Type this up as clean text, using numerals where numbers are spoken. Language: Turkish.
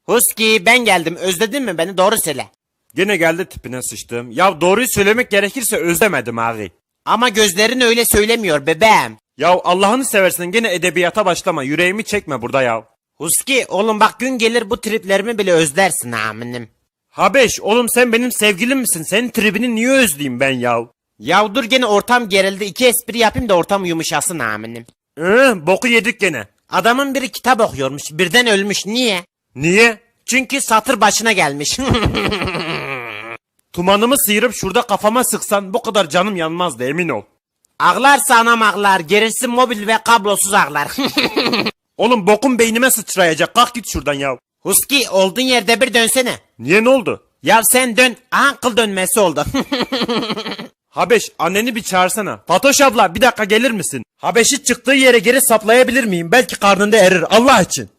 Husky ben geldim, özledin mi beni, doğru söyle. Gene geldi tipine sıçtım. Ya doğruyu söylemek gerekirse özlemedim abi. Ama gözlerin öyle söylemiyor bebeğim. Ya Allah'ını seversen gene edebiyata başlama. Yüreğimi çekme burada ya. Husky oğlum bak, gün gelir bu triplerimi bile özlersin aminim. Habeş oğlum, sen benim sevgilim misin? Senin tribini niye özleyeyim ben ya? Ya dur, gene ortam gerildi, 2 espri yapayım da ortam yumuşasın aminim. Boku yedik gene. Adamın biri kitap okuyormuş, birden ölmüş, niye? Niye? Çünkü satır başına gelmiş. Tumanımı sıyırıp şurada kafama sıksan bu kadar canım yanmazdı, emin ol. Ağlarsa anam ağlar, gerilsin mobil ve kablosuz ağlar. Oğlum bokum beynime sıçrayacak, kalk git şuradan ya. Husky olduğun yerde bir dönsene. Niye, ne oldu? Ya sen dön, aha kıl dönmesi oldu. Habeş anneni bir çağırsana. Fatoş abla bir dakika gelir misin? Habeş'i çıktığı yere geri saplayabilir miyim? Belki karnında erir Allah için.